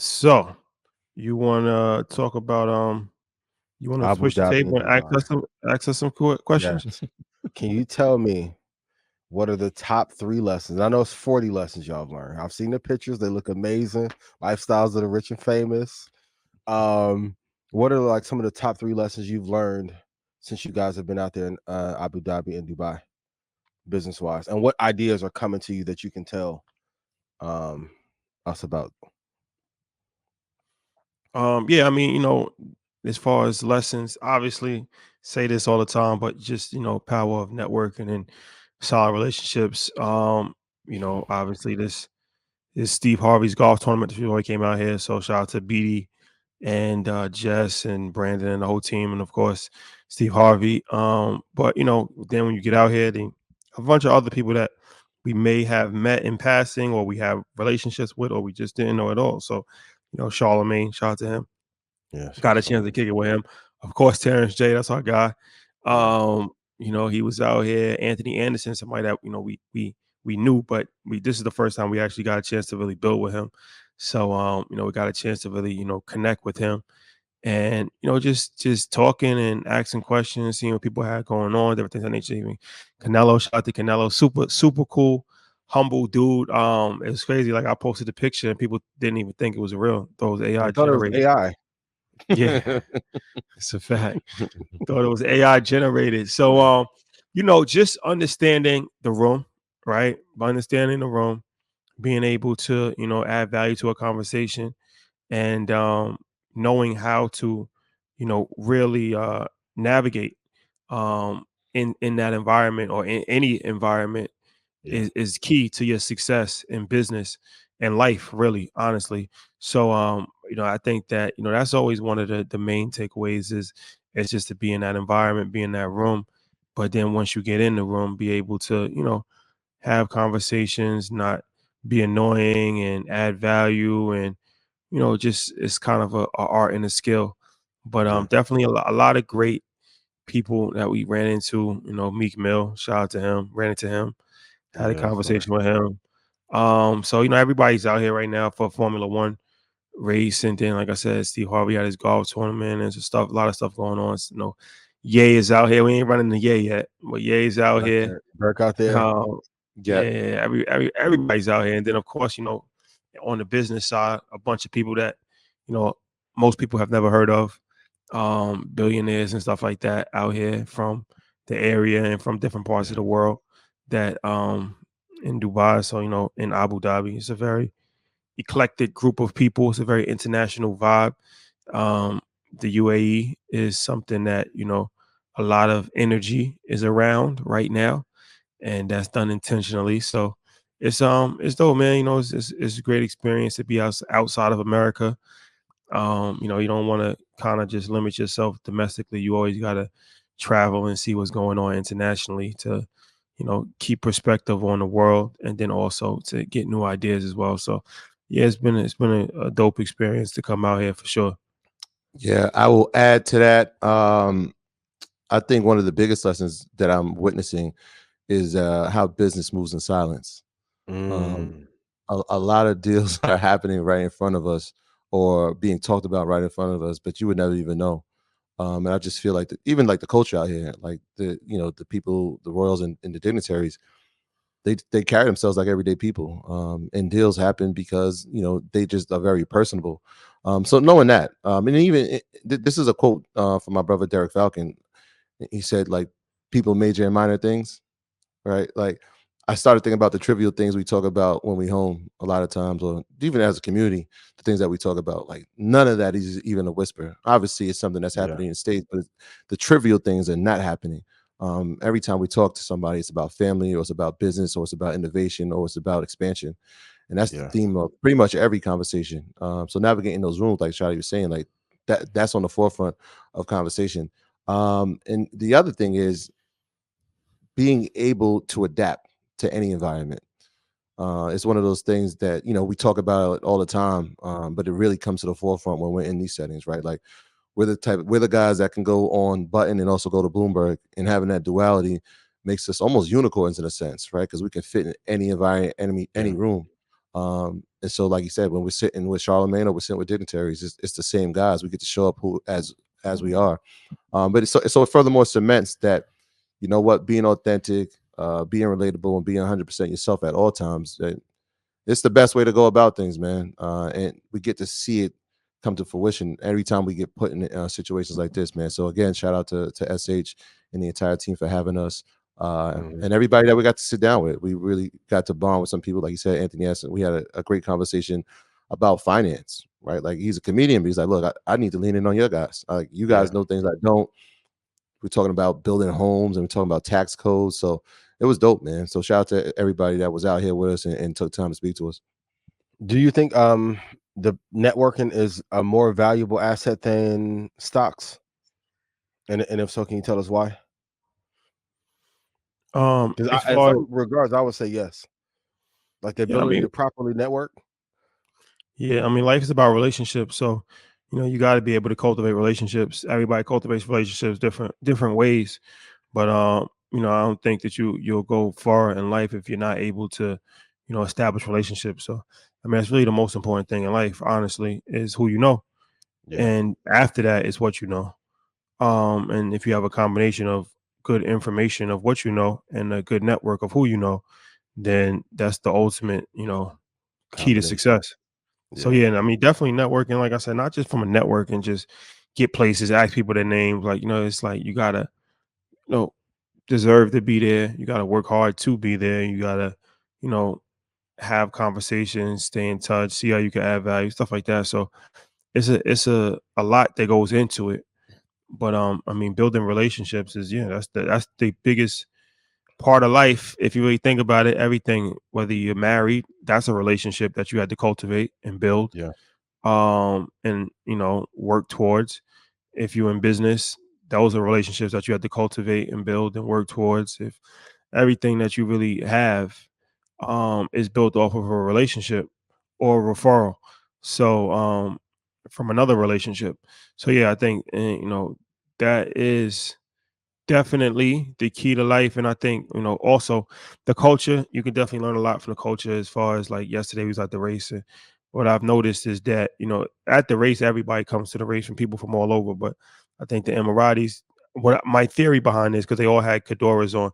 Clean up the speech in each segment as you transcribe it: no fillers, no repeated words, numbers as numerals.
So you want to talk about you want to Abu switch the Dhabi table and and Dubai. ask us some questions? Yes. Can you tell me what are the top 3 lessons? I know it's 40 lessons y'all have learned. I've seen the pictures, they look amazing. Lifestyles of the rich and famous. Um, what are like some of the top 3 lessons you've learned since you guys have been out there in Abu Dhabi and Dubai, business wise? And what ideas are coming to you that you can tell um us about? Yeah, I mean, as far as lessons, obviously say this all the time, but just, power of networking and solid relationships. Obviously this is Steve Harvey's golf tournament before he came out here. So shout out to BD and Jess and Brandon and the whole team, and of course Steve Harvey. But then when you get out here, then a bunch of other people that we may have met in passing, or we have relationships with, or we just didn't know at all. So, Charlemagne, shout out to him. Yes, Got a yes, chance to kick it with him. Of course, Terrence J, that's our guy. yeah, He was out here. Anthony Anderson, somebody that we knew, but this is the first time we actually got a chance to really build with him. So we got a chance to really, connect with him and just talking and asking questions, seeing what people had going on, different things of that nature. Even Canelo, shout out to Canelo, super cool, humble dude. It was crazy. Like I posted the picture and people didn't even think it was real. Thought it was I AI thought it was generated. AI. Yeah, it's a fact. Thought it was AI generated. So just understanding the room, right? By understanding the room, being able to, add value to a conversation and knowing how to, really navigate in that environment or in any environment Yeah, is key to your success in business and life, really, honestly. So I think that, that's always one of the main takeaways is just to be in that environment, be in that room. But then once you get in the room, be able to, have conversations, not be annoying and add value and just it's kind of a art and a skill. But yeah, definitely a lot of great people that we ran into. Meek Mill, shout out to him. Ran into him, had a yeah, of course. conversation with him. So everybody's out here right now for Formula One race, and then like I said, Steve Harvey had his golf tournament and some stuff. A lot of stuff going on. Ye is out here. We ain't running the Ye yet, but Ye's out here. Burke out there. Yeah, Yeah, everybody's out here, and then of course, on the business side, a bunch of people that you know most people have never heard of, billionaires and stuff like that out here from the area and from different parts of yeah, the world that in Dubai. So in Abu Dhabi, it's a very eclectic group of people. It's a very international vibe. The UAE is something that a lot of energy is around right now and that's done intentionally. So it's dope, man. It's a great experience to be outside of America. You don't want to kind of just limit yourself domestically. You always got to travel and see what's going on internationally to, keep perspective on the world and then also to get new ideas as well. So yeah, it's been a dope experience to come out here for sure. Yeah, I will add to that. I think one of the biggest lessons that I'm witnessing is how business moves in silence. Um, mm, a lot of deals are happening right in front of us or being talked about right in front of us, but you would never even know. And I just feel like even like the culture out here, like the people, the royals and the dignitaries, they carry themselves like everyday people. And deals happen because they just are very personable. So knowing that, and even this is a quote from my brother Derek Falcon. He said like people major in minor things, right? Like I started thinking about the trivial things we talk about when we home a lot of times, or even as a community, the things that we talk about, like none of that is even a whisper. Obviously, it's something that's yeah, happening in the States, but the trivial things are not happening. Every time we talk to somebody, it's about family, or it's about business, or it's about innovation, or it's about expansion, and that's the yeah, theme of pretty much every conversation. So navigating those rooms, like Shadi was saying, like that's on the forefront of conversation. And the other thing is being able to adapt to any environment. It's one of those things that we talk about it all the time, but it really comes to the forefront when we're in these settings, right? Like we're the guys that can go on Button and also go to Bloomberg, and having that duality makes us almost unicorns in a sense, right? Because we can fit in any environment, any yeah, room. And so, like you said, when we're sitting with Charlemagne or we're sitting with dignitaries, it's the same guys. We get to show up who as we are. But so it furthermore cements that, you know what, being authentic, being relatable, and being 100% yourself at all times, it's the best way to go about things, man. And we get to see it come to fruition every time we get put in situations like this, man. So again, shout out to SH and the entire team for having us. And everybody that we got to sit down with. We really got to bond with some people, like you said, Anthony S. We had a great conversation about finance, right? Like, he's a comedian, but he's like, look, I need to lean in on your guys. Like, you guys know things I don't. We're talking about building homes and we're talking about tax codes. So it was dope, man. So shout out to everybody that was out here with us and took time to speak to us. Do you think the networking is a more valuable asset than stocks? And if so, can you tell us why? Because As in far some regards, I would say yes. Like the yeah, I ability mean, to properly network. yeah, I mean, life is about relationships. So, you got to be able to cultivate relationships. Everybody cultivates relationships different ways. But I don't think that you'll go far in life if you're not able to, establish relationships. So, I mean, that's really the most important thing in life, honestly, is who you know. Yeah, And after that is what you know. And if you have a combination of good information of what you know and a good network of who you know, then that's the ultimate, key to combination. success. So Yeah, yeah, and I mean, definitely networking, like I said, not just from a network and just get places, ask people their names. Like, it's like you gotta, you know, deserve to be there. You gotta work hard to be there. You gotta, you know, have conversations, stay in touch, see how you can add value, stuff like that. So it's a lot that goes into it. But I mean, building relationships is that's the biggest part of life. If you really think about it, everything, whether you're married, that's a relationship that you had to cultivate and build, yeah, and work towards. If you're in business, those are relationships that you have to cultivate and build and work towards. If everything that you really have is built off of a relationship or a referral, so from another relationship. So yeah, I think that is definitely the key to life. And I think, also the culture, you can definitely learn a lot from the culture. As far as, like, yesterday we was at the race, and what I've noticed is that, at the race, everybody comes to the race from people from all over. But I think the Emiratis, what my theory behind this, because they all had fedoras on,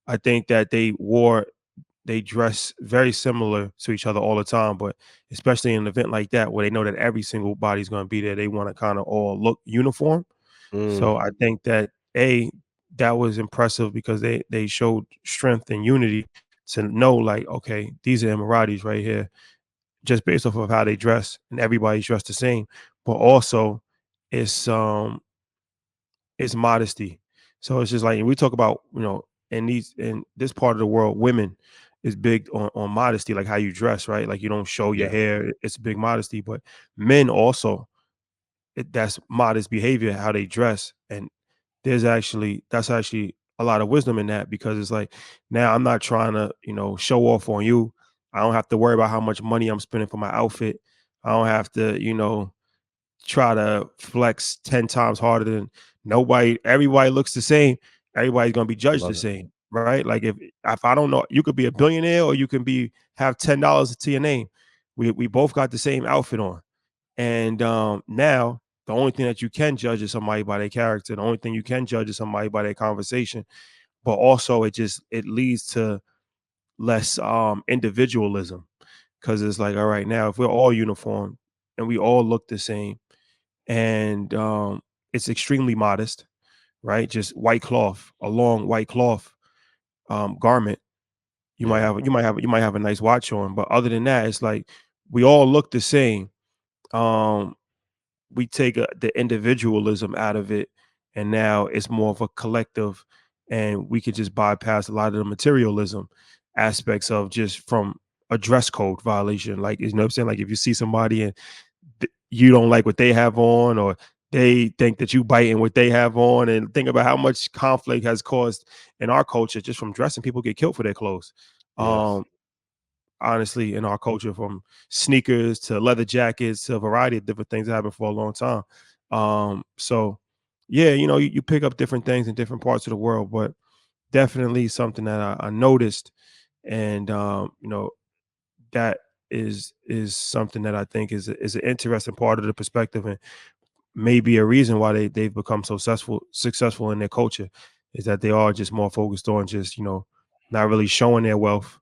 I think that they dress very similar to each other all the time. But especially in an event like that, where they know that every single body's going to be there, they want to kind of all look uniform. mm, So I think that that was impressive, because they showed strength and unity to know, like, okay, these are Emiratis right here, just based off of how they dress, and everybody's dressed the same. But also, it's it's modesty. So it's just like, we talk about, in this part of the world, women is big on modesty, like how you dress, right? Like, you don't show your yeah, hair. It's a big modesty. But men also, that's modest behavior, how they dress. And that's actually a lot of wisdom in that, because it's like, now I'm not trying to, show off on you. I don't have to worry about how much money I'm spending for my outfit. I don't have to, try to flex 10 times harder than nobody. Everybody looks the same. Everybody's going to be I judged the love it. same, right? Like, if I don't know, you could be a billionaire, or you can have $10 to your name. We both got the same outfit on. And now the only thing that you can judge is somebody by their character. The only thing you can judge is somebody by their conversation. But also, it leads to less individualism, because it's like, all right, now if we're all uniform and we all look the same, and it's extremely modest, right? Just white cloth, a long white cloth garment. Yeah, You might have a nice watch on, but other than that, it's like we all look the same. Um, we take the individualism out of it, and now it's more of a collective, and we could just bypass a lot of the materialism aspects of, just from a dress code violation. Like, what I'm saying, like, if you see somebody and you don't like what they have on, or they think that you biting what they have on, and think about how much conflict has caused in our culture just from dressing. People get killed for their clothes. yes. um Honestly, in our culture, from sneakers to leather jackets to a variety of different things that happen for a long time. So yeah, you pick up different things in different parts of the world, but definitely something that I noticed. And that is something that I think is an interesting part of the perspective, and maybe a reason why they've become so successful in their culture is that they are just more focused on just not really showing their wealth,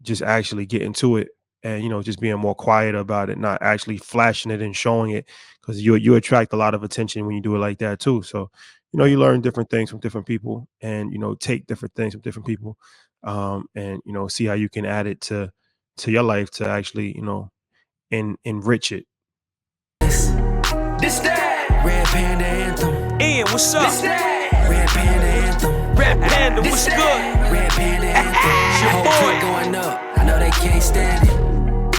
just actually getting to it, and just being more quiet about it, not actually flashing it and showing it, because you attract a lot of attention when you do it like that too. So you learn different things from different people, and take different things from different people, and see how you can add it to your life to actually enrich it. This that Red Panda Anthem. Ian, what's up? This that Red Panda Anthem. Red Panda, what's good? Red Panda Anthem. Your boy going up. I know they can't stand it.